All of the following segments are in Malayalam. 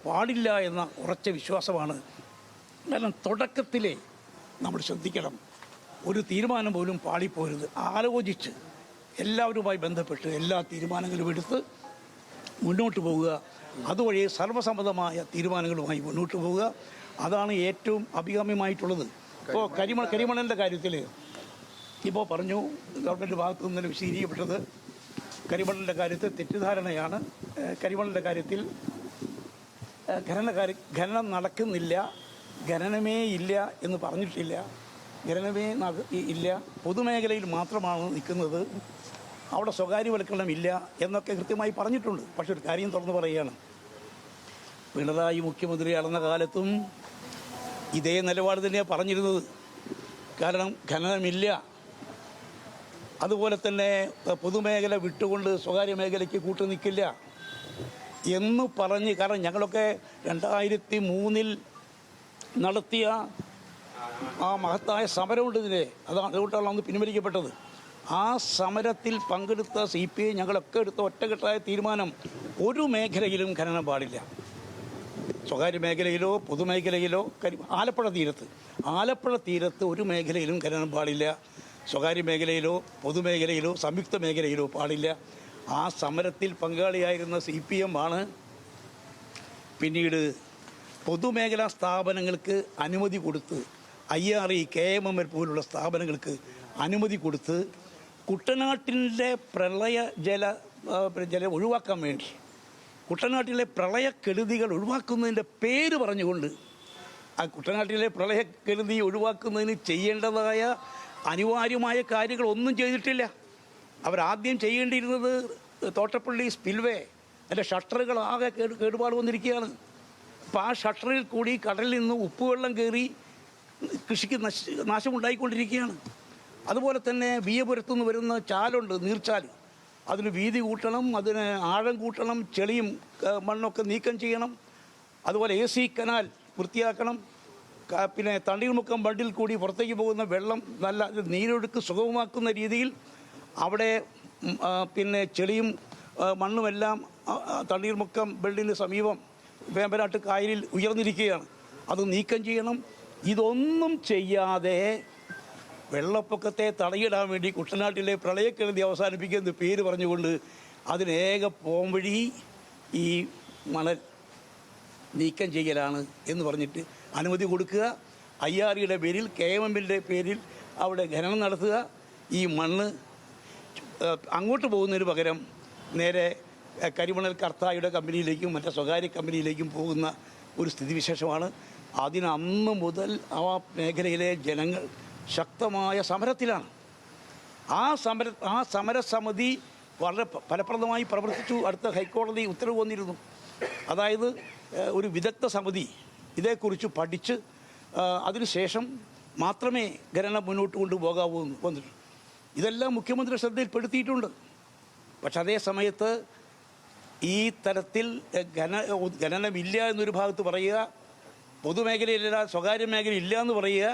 പാടില്ല എന്ന ഉറച്ച വിശ്വാസമാണ്. കാരണം തുടക്കത്തിലേ നമ്മൾ ശ്രദ്ധിക്കണം, ഒരു തീരുമാനം പോലും പാളിപ്പോരുത്. ആലോചിച്ച് എല്ലാവരുമായി ബന്ധപ്പെട്ട് എല്ലാ തീരുമാനങ്ങളും എടുത്ത് മുന്നോട്ട് പോവുക. അതുവഴി സർവ്വസമ്മതമായ തീരുമാനങ്ങളുമായി മുന്നോട്ട് പോവുക. അതാണ് ഏറ്റവും അഭികാമ്യമായിട്ടുള്ളത്. ഇപ്പോൾ കരിമണലിൻ്റെ കാര്യത്തിൽ ഇപ്പോൾ പറഞ്ഞു, ഗവൺമെൻറ് ഭാഗത്തു നിന്ന് വിശദീകരിക്കപ്പെട്ടത് കരിമണലിൻ്റെ കാര്യത്തിൽ തെറ്റിദ്ധാരണയാണ്. കരിമണലിൻ്റെ കാര്യത്തിൽ ഖനനം നടക്കുന്നില്ല, ഖനനമേ ഇല്ല എന്ന് പറഞ്ഞിട്ടില്ല. ഖനനമേ ഇല്ല, പൊതുമേഖലയിൽ മാത്രമാണ് നിൽക്കുന്നത്, അവിടെ സ്വകാര്യവൽക്കരണം ഇല്ല എന്നൊക്കെ കൃത്യമായി പറഞ്ഞിട്ടുണ്ട്. പക്ഷെ ഒരു കാര്യം തുറന്നു പറയുകയാണ്, പിണറായി മുഖ്യമന്ത്രിയാണെന്ന കാലത്തും ഇതേ നിലപാട് തന്നെയാണ് പറഞ്ഞിരുന്നത്. കാരണം ഖനനമില്ല, അതുപോലെ തന്നെ പൊതുമേഖല വിട്ടുകൊണ്ട് സ്വകാര്യ മേഖലയ്ക്ക് കൂട്ടു നിൽക്കില്ല എന്ന് പറഞ്ഞ്. കാരണം ഞങ്ങളൊക്കെ 2003 നടത്തിയ ആ മഹത്തായ സമരമുണ്ട് ഇതിലെ, അതുകൊണ്ടാണ് അന്ന് പിൻവലിക്കപ്പെട്ടത്. ആ സമരത്തിൽ പങ്കെടുത്ത CPI ഞങ്ങളൊക്കെ എടുത്ത ഒറ്റക്കെട്ടായ തീരുമാനം, ഒരു മേഖലയിലും ഖനനം പാടില്ല. സ്വകാര്യ മേഖലയിലോ പൊതുമേഖലയിലോ. ആലപ്പുഴ തീരത്ത് ഒരു മേഖലയിലും ഖനനം പാടില്ല. സ്വകാര്യ മേഖലയിലോ പൊതുമേഖലയിലോ സംയുക്ത മേഖലയിലോ പാടില്ല. ആ സമരത്തിൽ പങ്കാളിയായിരുന്ന CPM ആണ് പിന്നീട് പൊതുമേഖലാ സ്ഥാപനങ്ങൾക്ക് അനുമതി കൊടുത്ത്, IRE, KMML പോലുള്ള സ്ഥാപനങ്ങൾക്ക് അനുമതി കൊടുത്ത് കുട്ടനാട്ടിൻ്റെ ജലം ഒഴിവാക്കാൻ വേണ്ടി, കുട്ടനാട്ടിലെ പ്രളയക്കെടുതികൾ ഒഴിവാക്കുന്നതിൻ്റെ പേര് പറഞ്ഞുകൊണ്ട് ആ കുട്ടനാട്ടിലെ പ്രളയക്കെടുതി ഒഴിവാക്കുന്നതിന് ചെയ്യേണ്ടതായ അനിവാര്യമായ കാര്യങ്ങളൊന്നും ചെയ്തിട്ടില്ല. അവരാദ്യം ചെയ്യേണ്ടിയിരുന്നത് തോട്ടപ്പള്ളി സ്പിൽവേ, അതിൻ്റെ ഷട്ടറുകൾ ആകെ കേടുപാട് വന്നിരിക്കുകയാണ്. അപ്പോൾ ആ ഷട്ടറിൽ കൂടി കടലിൽ നിന്ന് ഉപ്പുവെള്ളം കയറി കൃഷിക്ക് നാശമുണ്ടായിക്കൊണ്ടിരിക്കുകയാണ്. അതുപോലെ തന്നെ വിയപുരത്തു നിന്ന് വരുന്ന ചാലുണ്ട്, നീർച്ചാൽ, അതിന് വീതി കൂട്ടണം, അതിന് ആഴം കൂട്ടണം, ചെളിയും മണ്ണൊക്കെ നീക്കം ചെയ്യണം. അതുപോലെ AC കനാൽ വൃത്തിയാക്കണം. പിന്നെ തണ്ണീർമുക്കം ബണ്ടിൽ കൂടി പുറത്തേക്ക് പോകുന്ന വെള്ളം നല്ല നീരൊഴുക്ക് സുഗമമാക്കുന്ന രീതിയിൽ അവിടെ പിന്നെ ചെളിയും മണ്ണുമെല്ലാം തണ്ണീർമുക്കം ബണ്ടിന് സമീപം വേമ്പനാട്ട് കായലിൽ ഉയർന്നിരിക്കുകയാണ്, അത് നീക്കം ചെയ്യണം. ഇതൊന്നും ചെയ്യാതെ വെള്ളപ്പൊക്കത്തെ തടയിടാൻ വേണ്ടി കുട്ടനാട്ടിലെ പ്രളയക്കെടുതി അവസാനിപ്പിക്കുന്ന പേര് പറഞ്ഞുകൊണ്ട് അതിനേക പോംവഴി ഈ മണൽ നീക്കം ചെയ്യലാണ് എന്ന് പറഞ്ഞിട്ട് അനുമതി കൊടുക്കുക. IREയുടെ പേരിൽ, KMMLൻ്റെ പേരിൽ അവിടെ ഖനനം നടത്തുക. ഈ മണ്ണ് അങ്ങോട്ട് പോകുന്നതിന് പകരം നേരെ കരിമണൽ കർത്തായുടെ കമ്പനിയിലേക്കും മറ്റേ സ്വകാര്യ കമ്പനിയിലേക്കും പോകുന്ന ഒരു സ്ഥിതിവിശേഷമാണ്. അന്ന് മുതൽ ആ മേഖലയിലെ ജനങ്ങൾ ശക്തമായ സമരത്തിലാണ്. ആ സമരസമിതി വളരെ ഫലപ്രദമായി പ്രവർത്തിച്ചു. അടുത്ത ഹൈക്കോടതി ഉത്തരവ് വന്നിരുന്നു. അതായത് ഒരു വിദഗ്ധ സമിതി ഇതേക്കുറിച്ച് പഠിച്ച് അതിനുശേഷം മാത്രമേ ഖനനം മുന്നോട്ട് കൊണ്ടുപോകാവൂ വന്നിട്ടുണ്ട്. ഇതെല്ലാം മുഖ്യമന്ത്രി ശ്രദ്ധയിൽപ്പെടുത്തിയിട്ടുണ്ട്. പക്ഷെ അതേ സമയത്ത് ഈ തരത്തിൽ ഖനനമില്ല എന്നൊരു ഭാഗത്ത് പറയുക, പൊതുമേഖലയില്ല സ്വകാര്യ മേഖല ഇല്ല എന്ന് പറയുക,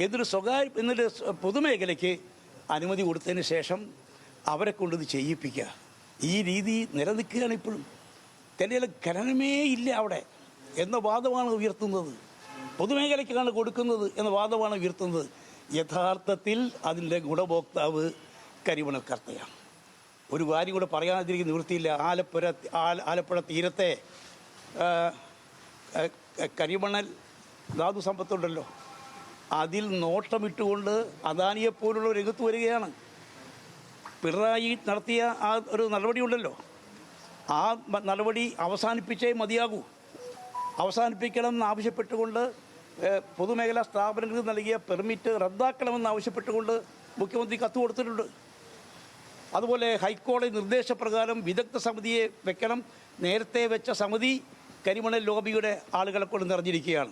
എന്നിട്ട് പൊതുമേഖലയ്ക്ക് അനുമതി കൊടുത്തതിന് ശേഷം അവരെ കൊണ്ടിത് ചെയ്യിപ്പിക്കുക. ഈ രീതി നിലനിൽക്കുകയാണ് ഇപ്പോഴും. ചില ഖനനമേ ഇല്ല അവിടെ എന്ന വാദമാണ് ഉയർത്തുന്നത്, പൊതുമേഖലയ്ക്കാണ് കൊടുക്കുന്നത് എന്ന വാദമാണ് ഉയർത്തുന്നത്. യഥാർത്ഥത്തിൽ അതിൻ്റെ ഗുണഭോക്താവ് കരിമണൽ കർത്തയാണ്. ഒരു കാര്യം കൂടെ പറയാതിരിക്കുന്ന നിവൃത്തിയില്ല. ആലപ്പുഴ തീരത്തെ കരിമണൽ ധാതു സമ്പത്തുണ്ടല്ലോ, അതിൽ നോട്ടമിട്ടുകൊണ്ട് അദാനിയെപ്പോലുള്ള രംഗത്ത് വരികയാണ്. പിണറായി നടത്തിയ ആ ഒരു നടപടിയുണ്ടല്ലോ, ആ നടപടി അവസാനിപ്പിച്ചേ മതിയാകൂ. അവസാനിപ്പിക്കണം എന്നാവശ്യപ്പെട്ടുകൊണ്ട് പൊതുമേഖലാ സ്ഥാപനങ്ങൾക്ക് നൽകിയ പെർമിറ്റ് റദ്ദാക്കണമെന്നാവശ്യപ്പെട്ടുകൊണ്ട് മുഖ്യമന്ത്രി കത്ത് കൊടുത്തിട്ടുണ്ട്. അതുപോലെ ഹൈക്കോടതി നിർദ്ദേശപ്രകാരം വിദഗ്ധ സമിതിയെ വെക്കണം. നേരത്തെ വെച്ച സമിതി കരിമണൽ ലോബിയുടെ ആളുകളെ കൊണ്ട് നിറഞ്ഞിരിക്കുകയാണ്.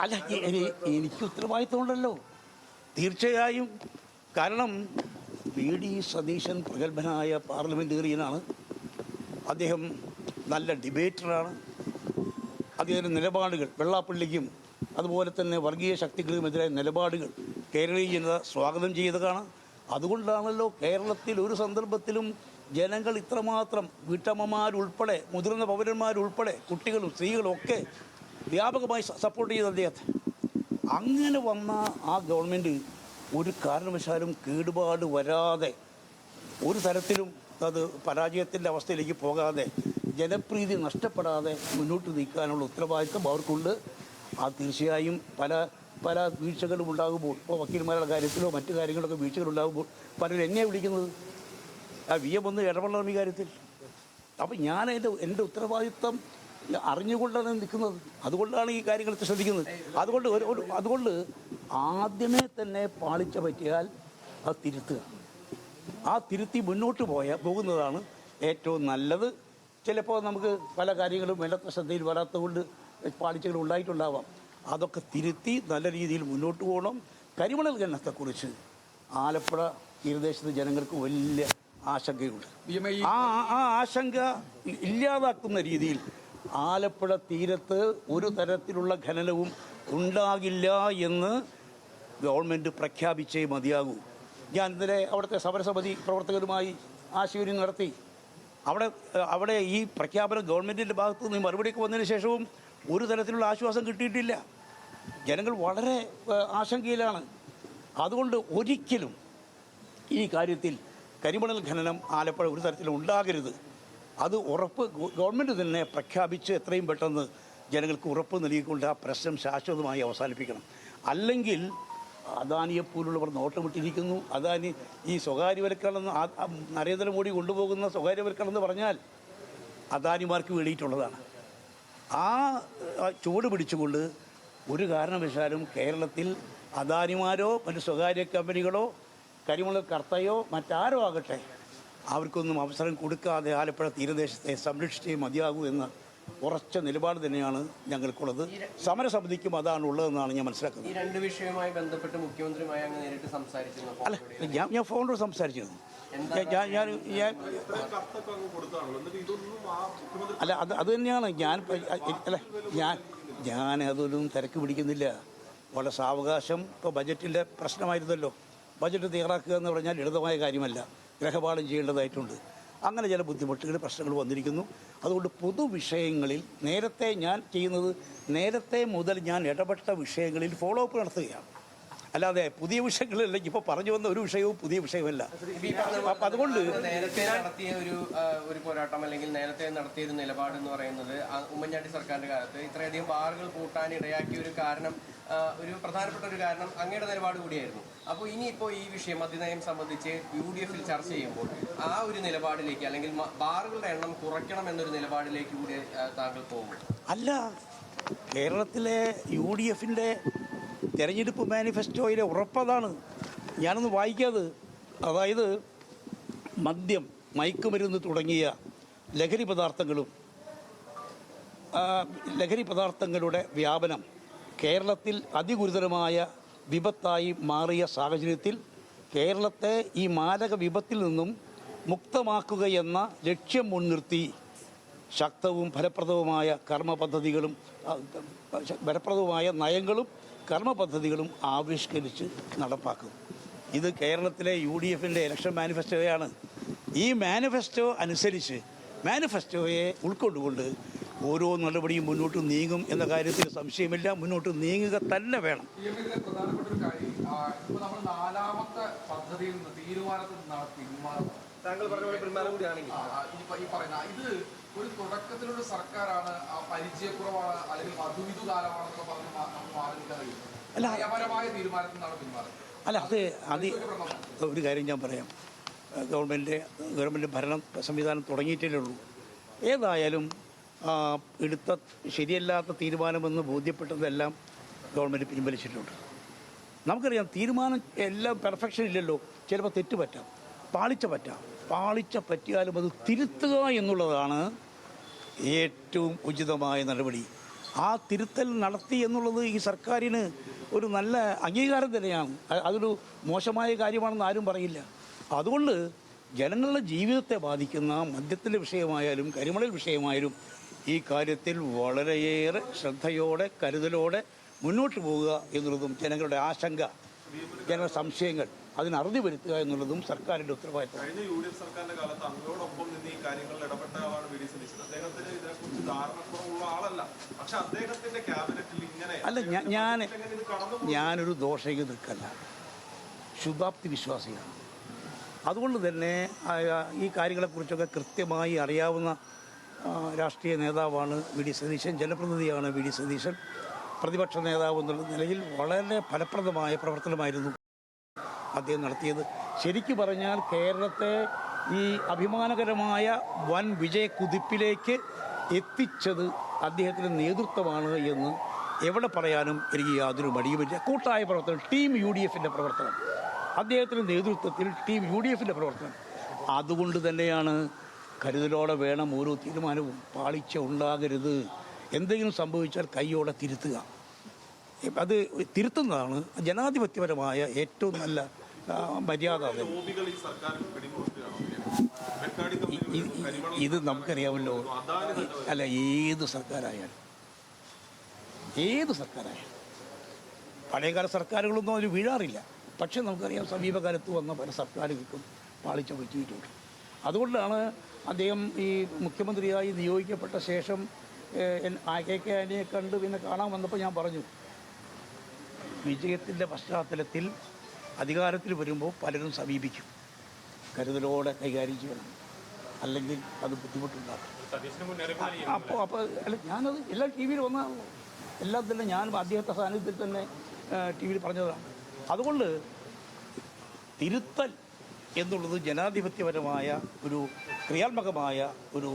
അല്ല, എനിക്ക് ഉത്തരവാദിത്തമുണ്ടല്ലോ തീർച്ചയായും. കാരണം VD സതീശൻ പ്രഗത്ഭനായ പാർലമെൻറ്റേറിയനാണ്. അദ്ദേഹം നല്ല ഡിബേറ്ററാണ്. അദ്ദേഹത്തിൻ്റെ നിലപാടുകൾ വെള്ളാപ്പള്ളിക്കും അതുപോലെ തന്നെ വർഗീയ ശക്തികൾക്കുമെതിരായ നിലപാടുകൾ കേരളീയ ജനത സ്വാഗതം ചെയ്തതാണ്. അതുകൊണ്ടാണല്ലോ കേരളത്തിൽ ഒരു സന്ദർഭത്തിലും ജനങ്ങൾ ഇത്രമാത്രം വീട്ടമ്മമാരുൾപ്പെടെ മുതിർന്ന പൗരന്മാരുൾപ്പെടെ കുട്ടികളും സ്ത്രീകളും ഒക്കെ വ്യാപകമായി സപ്പോർട്ട് ചെയ്ത അദ്ദേഹത്തെ. അങ്ങനെ വന്ന ആ ഗവൺമെൻറ് ഒരു കാരണവശാലും കേടുപാട് വരാതെ ഒരു തരത്തിലും അത് പരാജയത്തിൻ്റെ അവസ്ഥയിലേക്ക് പോകാതെ ജനപ്രീതി നഷ്ടപ്പെടാതെ മുന്നോട്ട് നീക്കാനുള്ള ഉത്തരവാദിത്വം അവർക്കുണ്ട്. അത് തീർച്ചയായും പല വീഴ്ചകളും ഉണ്ടാകുമ്പോൾ, ഇപ്പോൾ വക്കീൽമാരുടെ കാര്യത്തിലോ മറ്റു കാര്യങ്ങളൊക്കെ വീഴ്ചകളുണ്ടാകുമ്പോൾ പലരും എന്നെ വിളിക്കുന്നത് VM ഒന്ന് ഇടപെടണം ഈ കാര്യത്തിൽ. അപ്പം ഞാൻ എൻ്റെ ഉത്തരവാദിത്വം അറിഞ്ഞുകൊണ്ടാണ് നിൽക്കുന്നത്. അതുകൊണ്ടാണ് ഈ കാര്യങ്ങൾ ശ്രദ്ധിക്കുന്നത്. അതുകൊണ്ട് ആദ്യമേ തന്നെ പാളിച്ച പറ്റിയാൽ അത് തിരുത്തുക, ആ തിരുത്തി മുന്നോട്ട് പോകുന്നതാണ് ഏറ്റവും നല്ലത്. ചിലപ്പോൾ നമുക്ക് പല കാര്യങ്ങളും വേണ്ടത്ര ശ്രദ്ധയിൽ വരാത്തതുകൊണ്ട് പാളിച്ചകൾ ഉണ്ടായിട്ടുണ്ടാവാം. അതൊക്കെ തിരുത്തി നല്ല രീതിയിൽ മുന്നോട്ട് പോകണം. കരിമണൽ ഖനനത്തെക്കുറിച്ച് ആലപ്പുഴ തീരദേശത്തെ ജനങ്ങൾക്ക് വലിയ ആശങ്കയുണ്ട്. ആ ആശങ്ക ഇല്ലാതാക്കുന്ന രീതിയിൽ ആലപ്പുഴ തീരത്ത് ഒരു തരത്തിലുള്ള ഖനനവും ഉണ്ടാകില്ല എന്ന് ഗവൺമെൻറ് പ്രഖ്യാപിച്ചേ മതിയാകൂ. ഞാൻ ഇന്നലെ അവിടുത്തെ സമരസമിതി പ്രവർത്തകരുമായി ആശയവിനിമയം നടത്തി. അവിടെ ഈ പ്രഖ്യാപനം ഗവൺമെൻറ്റിൻ്റെ ഭാഗത്തു നിന്ന് മറുപടിയൊക്കെ വന്നതിന് ശേഷവും ഒരു തരത്തിലുള്ള ആശ്വാസം കിട്ടിയിട്ടില്ല. ജനങ്ങൾ വളരെ ആശങ്കയിലാണ്. അതുകൊണ്ട് ഒരിക്കലും ഈ കാര്യത്തിൽ കരിമണൽ ഖനനം ആലപ്പുഴ ഒരു തരത്തിലും ഉണ്ടാകരുത്. അത് ഉറപ്പ് ഗവൺമെൻറ് തന്നെ പ്രഖ്യാപിച്ച് എത്രയും പെട്ടെന്ന് ജനങ്ങൾക്ക് ഉറപ്പ് നൽകിക്കൊണ്ട് ആ പ്രശ്നം ശാശ്വതമായി അവസാനിപ്പിക്കണം. അല്ലെങ്കിൽ അദാനിയെപ്പോലുള്ളവർ നോട്ടമിട്ടിരിക്കുന്നു. അദാനി ഈ സ്വകാര്യവൽക്കരണം നരേന്ദ്രമോദി കൊണ്ടുപോകുന്ന സ്വകാര്യവൽക്കരണം എന്ന് പറഞ്ഞാൽ അദാനിമാർക്ക് വേണ്ടിയിട്ടുള്ളതാണ്. ആ ചുവട് പിടിച്ചുകൊണ്ട് ഒരു കാരണവശാലും കേരളത്തിൽ അദാനിമാരോ മറ്റ് സ്വകാര്യ കമ്പനികളോ കരിമണൽ കർത്തയോ മറ്റാരോ ആകട്ടെ അവർക്കൊന്നും അവസരം കൊടുക്കാതെ ആലപ്പുഴ തീരദേശത്തെ സംരക്ഷിച്ചേ മതിയാകൂ എന്ന ഉറച്ച നിലപാട് തന്നെയാണ് ഞങ്ങൾക്കുള്ളത്. സമരസമിതിക്കും അതാണ് ഉള്ളതെന്നാണ് ഞാൻ മനസ്സിലാക്കുന്നത്. ഈ രണ്ട് വിഷയവുമായി ബന്ധപ്പെട്ട് മുഖ്യമന്ത്രിയുമായി അങ്ങ് നേരിട്ട് സംസാരിച്ചിരുന്നു? അല്ല, ഞാൻ ഫോണിൽ സംസാരിച്ചിരുന്നു. അല്ല, അത് തന്നെയാണ് ഞാൻ അതൊന്നും തിരക്ക് പിടിക്കുന്നില്ല. വളരെ സാവകാശം. ഇപ്പോൾ ബജറ്റിൻ്റെ പ്രശ്നമായിരുന്നല്ലോ. ബജറ്റ് തയ്യാറാക്കുക എന്ന് പറഞ്ഞാൽ ലളിതമായ കാര്യമല്ല, ഗ്രഹപാഠം ചെയ്യേണ്ടതായിട്ടുണ്ട്. അങ്ങനെ ചില ബുദ്ധിമുട്ടുകൾ പ്രശ്നങ്ങൾ വന്നിരിക്കുന്നു. അതുകൊണ്ട് പൊതുവിഷയങ്ങളിൽ നേരത്തെ മുതൽ ഞാൻ ഇടപെട്ട വിഷയങ്ങളിൽ ഫോളോ അപ്പ് നടത്തുകയാണ്. അല്ലാതെ പുതിയ വിഷയങ്ങളല്ല. ഇപ്പോൾ പറഞ്ഞു വന്ന ഒരു വിഷയവും പുതിയ വിഷയമല്ല. അപ്പം അതുകൊണ്ട് നേരത്തെ നടത്തിയ ഒരു പോരാട്ടം അല്ലെങ്കിൽ നേരത്തെ നടത്തിയ ഒരു നിലപാട് എന്ന് പറയുന്നത് ഉമ്മൻചാണ്ടി സർക്കാരിന്റെ കാലത്ത് ഇത്രയധികം ബാറുകൾ കൂട്ടാൻ ഇടയാക്കിയ ഒരു പ്രധാനപ്പെട്ട ഒരു കാരണം അങ്ങയുടെ നിലപാട് കൂടിയായിരുന്നു. അപ്പോൾ ഇനിയിപ്പോൾ ഈ വിഷയം മദ്യനയം സംബന്ധിച്ച് UDF ചർച്ച ചെയ്യുമ്പോൾ ആ ഒരു നിലപാടിലേക്ക് അല്ലെങ്കിൽ ബാറുകളുടെ എണ്ണം കുറയ്ക്കണം എന്നൊരു നിലപാടിലേക്ക് കൂടി താങ്കൾ പോകും? അല്ല, കേരളത്തിലെ UDF തെരഞ്ഞെടുപ്പ് മാനിഫെസ്റ്റോയിലെ ഉറപ്പതാണ്. ഞാനൊന്ന് വായിക്കാത്. അതായത് മദ്യം, മയക്കുമരുന്ന് തുടങ്ങിയ ലഹരി പദാർത്ഥങ്ങളുടെ വ്യാപനം കേരളത്തിൽ അതിഗുരുതരമായ വിപത്തായി മാറിയ സാഹചര്യത്തിൽ കേരളത്തെ ഈ മാരക വിപത്തിൽ നിന്നും മുക്തമാക്കുകയെന്ന ലക്ഷ്യം മുൻനിർത്തി ശക്തവും ഫലപ്രദവുമായ നയങ്ങളും കർമ്മപദ്ധതികളും ആവിഷ്കരിച്ച് നടപ്പാക്കും. ഇത് കേരളത്തിലെ UDF ഇലക്ഷൻ മാനിഫെസ്റ്റോയാണ്. ഈ മാനിഫെസ്റ്റോ അനുസരിച്ച് മാനിഫെസ്റ്റോയെ ഉൾക്കൊണ്ടുകൊണ്ട് ഓരോ നടപടിയും മുന്നോട്ട് നീങ്ങും എന്ന കാര്യത്തിൽ സംശയമില്ല. മുന്നോട്ട് നീങ്ങുക തന്നെ വേണം. പ്രധാനപ്പെട്ട ഒരു കാര്യം, ഇപ്പോൾ നമ്മൾ 4ാമത്തെ പദ്ധതിയിൽ നിന്ന് തീരുമാനത്തിൽ നിന്നാണ് പിന്മാറുന്നത്. താങ്കൾ പറഞ്ഞ പോലെ പിന്മാറും കൂടിയാണെങ്കിൽ ഈ പറയുന്ന ഇത് ഒരു തുടക്കത്തിലുള്ള സർക്കാരാണ്, പരിചയക്കുറവാണ്, അല്ലെങ്കിൽ മധുവിധു കാലമാണെന്നൊക്കെ പറഞ്ഞ് നമുക്ക് മാറിക്കാൻ കഴിയും. നയപരമായ തീരുമാനത്തിൽ നിന്നാണ് പിന്മാറുന്നത്. അല്ല, അത് ഒരു കാര്യം ഞാൻ പറയാം. ഗവൺമെൻറ് ഭരണ സംവിധാനം തുടങ്ങിയിട്ടേ ഉള്ളൂ. ഏതായാലും എടുത്ത ശരിയല്ലാത്ത തീരുമാനമെന്ന് ബോധ്യപ്പെട്ടതെല്ലാം ഗവൺമെൻറ് പിൻവലിച്ചിട്ടുണ്ട്. നമുക്കറിയാം, തീരുമാനം എല്ലാം പെർഫെക്ഷൻ ഇല്ലല്ലോ. ചിലപ്പോൾ തെറ്റ് പറ്റാം, പാളിച്ച പറ്റിയാലും അത് തിരുത്തുക എന്നുള്ളതാണ് ഏറ്റവും ഉചിതമായ നടപടി. ആ തിരുത്തൽ നടത്തി എന്നുള്ളത് ഈ സർക്കാരിന് ഒരു നല്ല അംഗീകാരം തന്നെയാണ്. അതൊരു മോശമായ കാര്യമാണെന്ന് ആരും പറയില്ല. അതുകൊണ്ട് ജനങ്ങളുടെ ജീവിതത്തെ ബാധിക്കുന്ന മദ്യത്തിൻ്റെ വിഷയമായാലും കരിമണൽ വിഷയമായാലും ഈ കാര്യത്തിൽ വളരെയേറെ ശ്രദ്ധയോടെ കരുതലോടെ മുന്നോട്ട് പോവുക എന്നുള്ളതും ജനങ്ങളുടെ ആശങ്ക, ജനങ്ങളുടെ സംശയങ്ങൾ അതിന് അറുതി വരുത്തുക എന്നുള്ളതും സർക്കാരിൻ്റെ ഉത്തരവാദിത്തം. കഴിഞ്ഞ UDF സർക്കാരിന്റെ കാലത്ത് അങ്ങോടൊപ്പം നിന്ന് ഈ കാര്യങ്ങളിൽ ഇടപെട്ട ആളാണ് വി ഡി സതീശൻ. അദ്ദേഹത്തിന് ഇതിനെക്കുറിച്ച് ധാരണക്കുറവുള്ള ആളല്ല. പക്ഷെ അദ്ദേഹത്തിന്റെ ക്യാബിനറ്റിൽ ഇങ്ങനെ ഞാനൊരു ദോഷയ്ക്ക് നിൽക്കല്ല, ശുഭാപ്തി വിശ്വാസിയാണ്. അതുകൊണ്ട് തന്നെ ഈ കാര്യങ്ങളെക്കുറിച്ചൊക്കെ കൃത്യമായി അറിയാവുന്ന രാഷ്ട്രീയ നേതാവാണ് വി ഡി സതീശൻ, ജനപ്രതിനിധിയാണ് വി ഡി സതീശൻ. പ്രതിപക്ഷ നേതാവ് എന്നുള്ള നിലയിൽ വളരെ ഫലപ്രദമായ പ്രവർത്തനമായിരുന്നു അദ്ദേഹം നടത്തിയത്. ശരിക്കു പറഞ്ഞാൽ കേരളത്തെ ഈ അഭിമാനകരമായ വൻ വിജയക്കുതിപ്പിലേക്ക് എത്തിച്ചത് അദ്ദേഹത്തിൻ്റെ നേതൃത്വമാണ് എന്ന് എവിടെ പറയാനും എനിക്ക് യാതൊരു മടിയുമില്ല. കൂട്ടായ പ്രവർത്തനം, ടീം UDFൻ്റെ പ്രവർത്തനം, അദ്ദേഹത്തിൻ്റെ നേതൃത്വത്തിൽ ടീം UDFൻ്റെ പ്രവർത്തനം. അതുകൊണ്ട് തന്നെയാണ് കരുതലോടെ വേണം ഓരോ തീരുമാനവും. പാളിച്ച ഉണ്ടാകരുത്, എന്തെങ്കിലും സംഭവിച്ചാൽ കൈയോടെ തിരുത്തുക. അത് തിരുത്തുന്നതാണ് ജനാധിപത്യപരമായ ഏറ്റവും നല്ല മര്യാദ. ഇത് നമുക്കറിയാമല്ലോ. അല്ല, ഏത് സർക്കാരായാലും പഴയകാല സർക്കാരുകളൊന്നും അതിൽ വീഴാറില്ല. പക്ഷെ നമുക്കറിയാം സമീപകാലത്ത് വന്ന പല സർക്കാരുകൾക്കും പാളിച്ച പറ്റിയിട്ടുണ്ട്. അതുകൊണ്ടാണ് അദ്ദേഹം ഈ മുഖ്യമന്ത്രിയായി നിയോഗിക്കപ്പെട്ട ശേഷം KK ആന്റണിയെ കണ്ട് പിന്നെ കാണാൻ വന്നപ്പോൾ ഞാൻ പറഞ്ഞു, വിജയത്തിൻ്റെ പശ്ചാത്തലത്തിൽ അധികാരത്തിൽ വരുമ്പോൾ പലരും സമീപിക്കും, കരുതലോടെ കൈകാര്യം ചെയ്യണം, അല്ലെങ്കിൽ അത് ബുദ്ധിമുട്ടുണ്ടാകും. അപ്പോൾ അല്ല, ഞാനത് എല്ലാം ടി വിയിൽ വന്നതാണല്ലോ, എല്ലാം തന്നെ ഞാൻ അദ്ദേഹത്തെ സാന്നിധ്യത്തിൽ തന്നെ ടി വിയിൽ പറഞ്ഞതാണ്. അതുകൊണ്ട് തിരുത്തൽ എന്നുള്ളത് ജനാധിപത്യപരമായ ഒരു ക്രിയാത്മകമായ ഒരു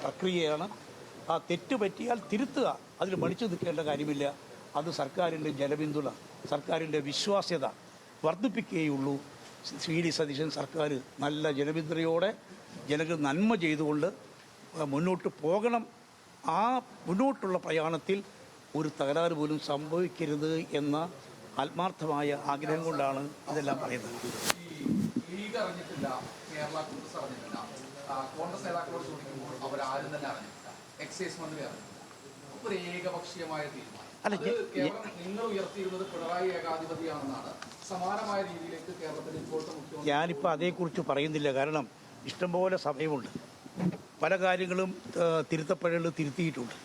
പ്രക്രിയയാണ്. ആ തെറ്റ് പറ്റിയാൽ തിരുത്തുക, അതിൽ മടിച്ചു നിൽക്കേണ്ട കാര്യമില്ല. അത് സർക്കാരിൻ്റെ ജനപിന്തുണ, സർക്കാരിൻ്റെ വിശ്വാസ്യത വർദ്ധിപ്പിക്കുകയുള്ളൂ. വി ഡി സതീശൻ സർക്കാർ നല്ല ജനപിന്തുണയോടെ ജനങ്ങൾ നന്മ ചെയ്തുകൊണ്ട് മുന്നോട്ട് പോകണം. ആ മുന്നോട്ടുള്ള പ്രയാണത്തിൽ ഒരു തകരാറ് പോലും സംഭവിക്കരുത് എന്ന ആത്മാർത്ഥമായ ആഗ്രഹം കൊണ്ടാണ് ഇതെല്ലാം പറയുന്നത്. ലീഗ് അറിഞ്ഞിട്ടില്ല, കേരള കോൺഗ്രസ് അറിഞ്ഞിട്ടില്ല, കോൺഗ്രസ് നേതാക്കളോട് ചോദിക്കുമ്പോൾ അവരാരും തന്നെ അറിഞ്ഞിട്ടില്ല, എക്സൈസ് മന്ത്രി അറിഞ്ഞിട്ടില്ല. ഒരു ഏകപക്ഷീയമായ തീരുമാനം. നിങ്ങൾ ഉയർത്തിയിരുന്നത് പിണറായി ഏകാധിപതിയാണെന്നാണ്. സമാനമായ രീതിയിലേക്ക് കേരളത്തിൽ ഇപ്പോഴത്തെ മുഖ്യമന്ത്രി. ഞാനിപ്പോൾ അതേക്കുറിച്ച് പറയുന്നില്ല, കാരണം ഇഷ്ടംപോലെ സമയമുണ്ട്. പല കാര്യങ്ങളും തിരുത്തപ്പെടേണ്ടത് തിരുത്തിയിട്ടുണ്ട്.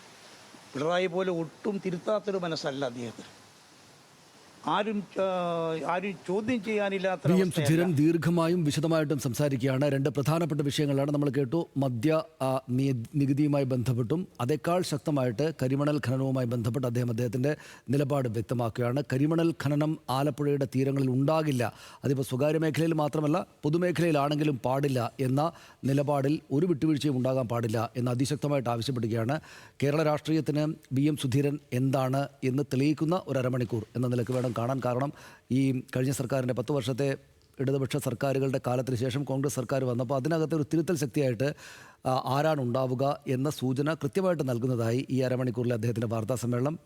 പിണറായി പോലെ ഒട്ടും തിരുത്താത്തൊരു മനസ്സല്ല അദ്ദേഹത്തിന്. ആരും ചോദ്യം ചെയ്യാനില്ലാത്ത PM സുധീരൻ ദീർഘമായും വിശദമായിട്ടും സംസാരിക്കുകയാണ്. രണ്ട് പ്രധാനപ്പെട്ട വിഷയങ്ങളാണ് നമ്മൾ കേട്ടു. മദ്യ നികുതിയുമായി ബന്ധപ്പെട്ടും അതേക്കാൾ ശക്തമായിട്ട് കരിമണൽ ഖനനവുമായി ബന്ധപ്പെട്ട് അദ്ദേഹത്തിൻ്റെ നിലപാട് വ്യക്തമാക്കുകയാണ്. കരിമണൽ ഖനനം ആലപ്പുഴയുടെ തീരങ്ങളിൽ ഉണ്ടാകില്ല, അതിപ്പോൾ സ്വകാര്യ മേഖലയിൽ മാത്രമല്ല പൊതുമേഖലയിലാണെങ്കിലും പാടില്ല എന്ന നിലപാടിൽ ഒരു വിട്ടുവീഴ്ചയും ഉണ്ടാകാൻ പാടില്ല എന്ന് അതിശക്തമായിട്ട് ആവശ്യപ്പെടുകയാണ്. കേരള രാഷ്ട്രീയത്തിന് PM സുധീരൻ എന്താണ് എന്ന് തെളിയിക്കുന്ന ഒരു അരമണിക്കൂർ എന്ന നിലക്ക് വേണം കാണാൻ. കാരണം ഈ കഴിഞ്ഞ സർക്കാരിൻ്റെ 10 വർഷത്തെ ഇടതുപക്ഷ സർക്കാരുകളുടെ കാലത്തിന് ശേഷം കോൺഗ്രസ് സർക്കാർ വന്നപ്പോൾ അതിനകത്ത് ഒരു തിരുത്തൽ ശക്തിയായിട്ട് ആരാണ് ഉണ്ടാവുക എന്ന സൂചന കൃത്യമായിട്ട് നൽകുന്നതായി ഈ അരമണിക്കൂറിലെ അദ്ദേഹത്തിൻ്റെ വാർത്താ സമ്മേളനം.